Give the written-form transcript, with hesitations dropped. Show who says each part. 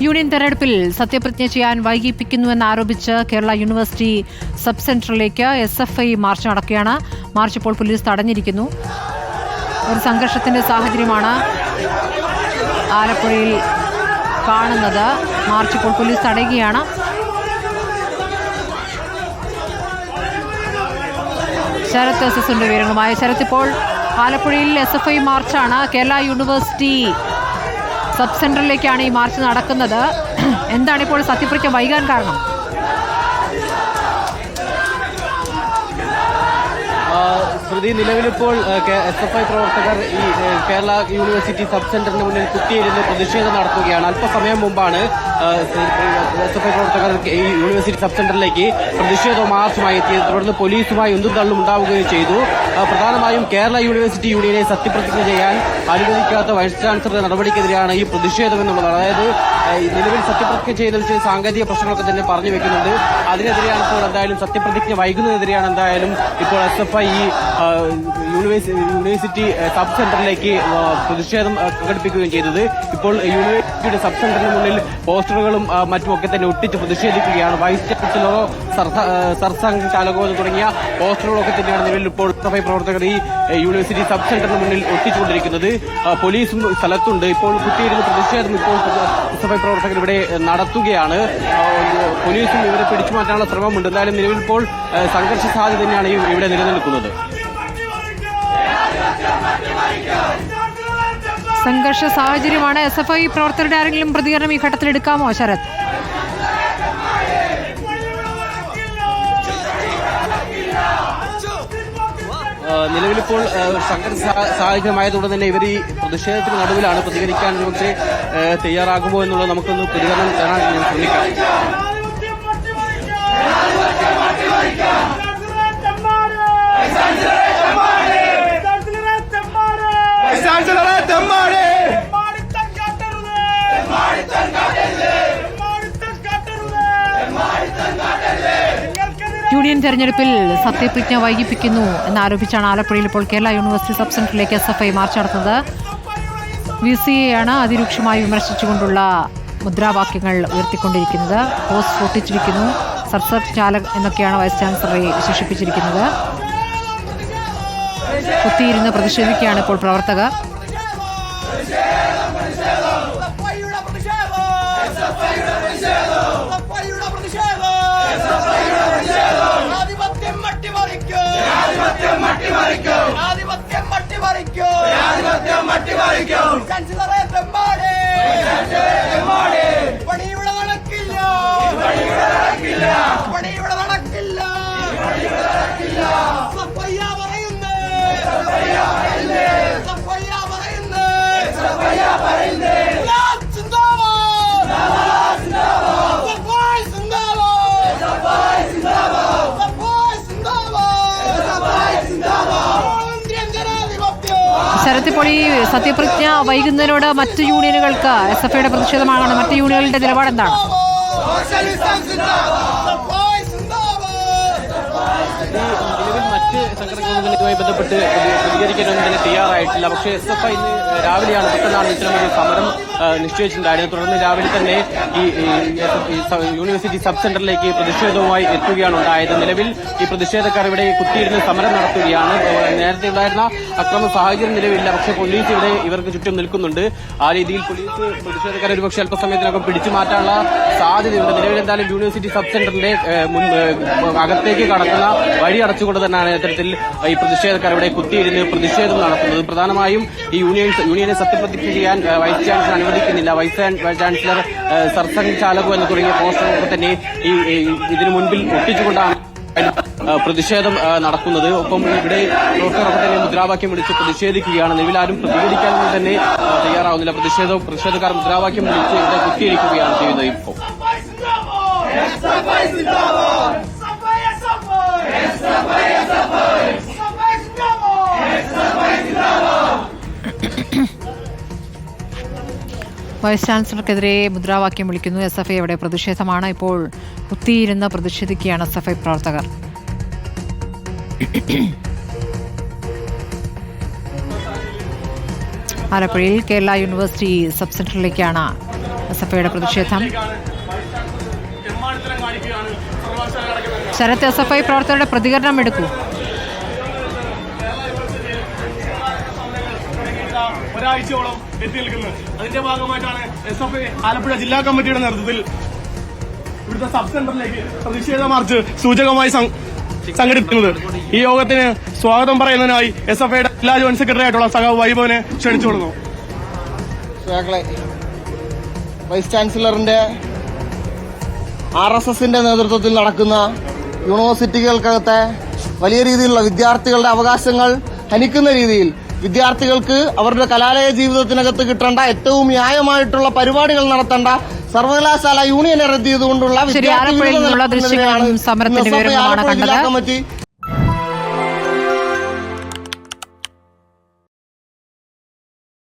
Speaker 1: Union തെരഞ്ഞെടുപ്പിൽ സത്യപ്രതിജ്ഞ ചെയ്യാൻ വൈകിപ്പിക്കുന്നുവെന്നാരോപിച്ച് കേരള യൂണിവേഴ്സിറ്റി സബ് സെന്ററിലേക്ക് SFI മാർച്ച് നടക്കുകയാണ്. മാർച്ച് ഇപ്പോൾ പോലീസ് തടഞ്ഞിരിക്കുന്നു. ഒരു സംഘർഷത്തിന്റെ സാഹചര്യമാണ് ആലപ്പുഴയിൽ കാണുന്നത്. മാർച്ച് ഇപ്പോൾ പോലീസ് തടയുകയാണ്. ശരത് എസ്എസിന്റെ വിവരങ്ങളുമായി. ശരത്, ഇപ്പോൾ ആലപ്പുഴയിൽ SFI മാർച്ചാണ്. കേരള യൂണിവേഴ്സിറ്റി സബ് സെന്ററിലേക്കാണ് ഈ മാർച്ച് നടക്കുന്നത്. എന്താണ് ഇപ്പോൾ സത്യപ്രതിജ്ഞ വൈകാൻ കാരണം?
Speaker 2: നിലവിലിപ്പോൾ SFI പ്രവർത്തകർ ഈ കേരള യൂണിവേഴ്സിറ്റി സബ് സെന്ററിന് മുന്നിൽ കുത്തിയിരുന്ന് പ്രതിഷേധം നടത്തുകയാണ്. അല്പസമയം മുമ്പാണ് SFI പ്രവർത്തകർ ഈ യൂണിവേഴ്സിറ്റി സബ് സെന്ററിലേക്ക് പ്രതിഷേധ മാർച്ചുമായി എത്തിയത്. തുടർന്ന് പോലീസുമായി ഉന്തും തള്ളും ഉണ്ടാവുകയും ചെയ്തു. പ്രധാനമായും കേരള യൂണിവേഴ്സിറ്റി യൂണിയനെ സത്യപ്രതിജ്ഞ ചെയ്യാൻ അനുവദിക്കാത്ത വൈസ് ചാൻസലറുടെ നടപടിക്കെതിരെയാണ് ഈ പ്രതിഷേധം എന്നുള്ളത്. അതായത് നിലവിൽ സത്യപ്രതിജ്ഞ ചെയ്യുന്നതിൽ ചില സാങ്കേതിക പ്രശ്നങ്ങളൊക്കെ തന്നെ പറഞ്ഞു വെക്കുന്നുണ്ട്. അതിനെതിരെയാണ് ഇപ്പോൾ എന്തായാലും സത്യപ്രതിജ്ഞ വൈകുന്നതിനെതിരെയാണ് എന്തായാലും ഇപ്പോൾ SFI ഈ യൂണിവേഴ്സിറ്റി സബ് സെന്ററിലേക്ക് പ്രതിഷേധം പ്രകടിപ്പിക്കുകയും ചെയ്തത്. ഇപ്പോൾ യൂണിവേഴ്സിറ്റിയുടെ സബ് സെന്ററിന് മുന്നിൽ പോസ്റ്ററുകളും മറ്റുമൊക്കെ തന്നെ ഒട്ടിച്ച് പ്രതിഷേധിക്കുകയാണ്. വൈസ് ചാൻസലറോ സർസംഘചാലകോ തുടങ്ങിയ പോസ്റ്ററുകളൊക്കെ തന്നെയാണ് നിലവിൽ ഇപ്പോൾ SFI പ്രവർത്തകർ ഈ യൂണിവേഴ്സിറ്റി സബ് സെന്ററിന് മുന്നിൽ ഒട്ടിച്ചുകൊണ്ടിരിക്കുന്നത്. പോലീസും സ്ഥലത്തുണ്ട്. ഇപ്പോൾ കുത്തിയിരുന്ന പ്രതിഷേധം ഇപ്പോൾ SFI പ്രവർത്തകർ ഇവിടെ നടത്തുകയാണ്. പോലീസും ഇവരെ പിടിച്ചു മാറ്റാനുള്ള ശ്രമമുണ്ട്. എന്തായാലും നിലവിൽ ഇപ്പോൾ സംഘർഷ സാധ്യത തന്നെയാണ് ഇവിടെ നിലനിൽക്കുന്നത്.
Speaker 1: സംഘർഷ സാഹചര്യമാണ്. SFI പ്രവർത്തകരുടെ ആരെങ്കിലും പ്രതികരണം ഈ ഘട്ടത്തിൽ എടുക്കാമോ ശരത്?
Speaker 2: നിലവിലിപ്പോൾ സംഘർഷ സാഹചര്യമായതുകൊണ്ട് തന്നെ ഇവർ ഈ പ്രതിഷേധത്തിന് നടുവിലാണ്. പ്രതികരിക്കാൻ ഒരുപക്ഷെ തയ്യാറാകുമോ എന്നുള്ളത് നമുക്കൊന്ന് പ്രതികരണം തരാൻ ഞാൻ ശ്രമിക്കാം.
Speaker 1: യൂണിയൻ തെരഞ്ഞെടുപ്പിൽ സത്യപ്രതിജ്ഞ വൈകിപ്പിക്കുന്നു എന്നാരോപിച്ചാണ് ആലപ്പുഴയിൽ ഇപ്പോൾ കേരള യൂണിവേഴ്സിറ്റി സബ് സെന്ററിലേക്ക് SFI മാർച്ച് നടത്തുന്നത്. VCയെയാണ് അതിരൂക്ഷമായി വിമർശിച്ചുകൊണ്ടുള്ള മുദ്രാവാക്യങ്ങൾ ഉയർത്തിക്കൊണ്ടിരിക്കുന്നത്. പോസ്റ്റ് ഒട്ടിച്ചിരിക്കുന്നു. സർസംഘചാലക് എന്നൊക്കെയാണ് വൈസ് ചാൻസലറെ വിശേഷിപ്പിച്ചിരിക്കുന്നത്. കുത്തിയിരുന്ന് പ്രതിഷേധിക്കുകയാണ് ഇപ്പോൾ പ്രവർത്തകർ. ശരത്, ഇപ്പോൾ ഈ സത്യപ്രതിജ്ഞ വൈകുന്നതിനോട് മറ്റ് യൂണിയനുകൾക്ക് SFIയുടെ പ്രതിഷേധമാണ്. മറ്റ് യൂണിയനുകളുടെ നിലപാടെന്താണ്?
Speaker 2: നിലവിൽ മറ്റ് സംഘടനകളുമായി ബന്ധപ്പെട്ട് പ്രതികരിക്കാനൊന്നും തന്നെ തയ്യാറായിട്ടില്ല. പക്ഷേ SFI ഇന്ന് രാവിലെയാണ് പെട്ടെന്നാണ് ഇത്തരമൊരു സമരം നിശ്ചയിച്ചിട്ടുണ്ടായിരുന്നു. തുടർന്ന് രാവിലെ തന്നെ ഈ യൂണിവേഴ്സിറ്റി സബ് സെന്ററിലേക്ക് പ്രതിഷേധവുമായി എത്തുകയാണ് ഉണ്ടായത്. നിലവിൽ ഈ പ്രതിഷേധക്കാർ ഇവിടെ കുത്തിയിരുന്ന് സമരം നടത്തുകയാണ്. നേരത്തെ ഉണ്ടായിരുന്ന അക്രമ സാഹചര്യം നിലവിലില്ല. പക്ഷേ പോലീസ് ഇവിടെ ഇവർക്ക് ചുറ്റും നിൽക്കുന്നുണ്ട്. ആ രീതിയിൽ പോലീസ് പ്രതിഷേധക്കാരെ ഒരുപക്ഷെ അല്പസമയത്തിനകം പിടിച്ചു മാറ്റാനുള്ള സാധ്യതയുണ്ട്. നിലവിൽ എന്തായാലും യൂണിവേഴ്സിറ്റി സബ് സെന്ററിന്റെ അകത്തേക്ക് കടക്കുന്ന വഴി അടച്ചുകൊണ്ട് തന്നെയാണ് ഇത്തരത്തിൽ ഈ പ്രതിഷേധക്കാർ ഇവിടെ കുത്തിയിരുന്ന് പ്രതിഷേധം നടത്തുന്നത്. പ്രധാനമായും ഈ യൂണിയനെ സത്യപ്രതിജ്ഞ ചെയ്യാൻ വൈസ് ചാൻസലർ അനുവദിക്കുന്നില്ല. വൈസ് ചാൻസലർ സർസംഘചാലകോ എന്ന് തുടങ്ങിയ പോസ്റ്ററുകളൊക്കെ തന്നെ ഇതിനു മുൻപിൽ ഒട്ടിച്ചുകൊണ്ടാണ് പ്രതിഷേധം നടക്കുന്നത്. ഒപ്പം ഇവിടെ പ്രവർത്തകരൊക്കെ തന്നെ മുദ്രാവാക്യം വിളിച്ച് പ്രതിഷേധിക്കുകയാണ്. നിലവിൽ ആരും പ്രതികരിക്കാനൊന്നും തന്നെ തയ്യാറാവുന്നില്ല. പ്രതിഷേധക്കാർ മുദ്രാവാക്യം വിളിച്ച് ഇവിടെ കുത്തിയിരിക്കുകയാണ് ചെയ്യുന്നത്. ഇപ്പോൾ
Speaker 1: വൈസ് ചാൻസലർക്കെതിരെ മുദ്രാവാക്യം വിളിക്കുന്നു. SFI അവിടെ പ്രതിഷേധമാണ്. ഇപ്പോൾ കുത്തിയിരുന്ന് പ്രതിഷേധിക്കുകയാണ് SFI പ്രവർത്തകർ. ആലപ്പുഴയിൽ കേരള യൂണിവേഴ്സിറ്റി സബ് സെന്ററിലേക്കാണ് SFIയുടെ പ്രതിഷേധം. ശരത്, SFI പ്രവർത്തകരുടെ പ്രതികരണം എടുക്കൂ.
Speaker 3: ഒരാഴ്ചയോളം എത്തി നിൽക്കുന്നത്. അതിന്റെ ഭാഗമായിട്ടാണ് SFI ആലപ്പുഴ ജില്ലാ കമ്മിറ്റിയുടെ നേതൃത്വത്തിൽ ഇവിടുത്തെ സബ് സെന്ററിലേക്ക് പ്രതിഷേധ മാർച്ച് സൂചകമായി സംഘടിപ്പിക്കുന്നത്. ഈ യോഗത്തിന് സ്വാഗതം പറയുന്നതിനായി SFIയുടെ ജില്ലാ ജോയിന്റ് സെക്രട്ടറി ആയിട്ടുള്ള സഖാവ് വൈഭവനെ ക്ഷണിച്ചു കൊടുക്കുന്നു.
Speaker 4: വൈസ് ചാൻസലറിന്റെ RSSന്റെ നേതൃത്വത്തിൽ നടക്കുന്ന യൂണിവേഴ്സിറ്റികൾക്കകത്തെ വലിയ രീതിയിലുള്ള വിദ്യാർത്ഥികളുടെ അവകാശങ്ങൾ ഹനിക്കുന്ന രീതിയിൽ വിദ്യാർത്ഥികൾക്ക് അവരുടെ കലാലയ ജീവിതത്തിനകത്ത് കിട്ടേണ്ട ഏറ്റവും ന്യായമായിട്ടുള്ള പരിപാടികൾ നടത്തേണ്ട സർവകലാശാല യൂണിയനെ റദ്ദ് ചെയ്തുകൊണ്ടുള്ള
Speaker 1: ആലപ്പുഴയിൽ നിന്നുള്ള ദൃശ്യങ്ങളും സമരത്തിന്റെ വിവരങ്ങളുമാണ് കണ്ടത്.
Speaker 4: കമ്മിറ്റി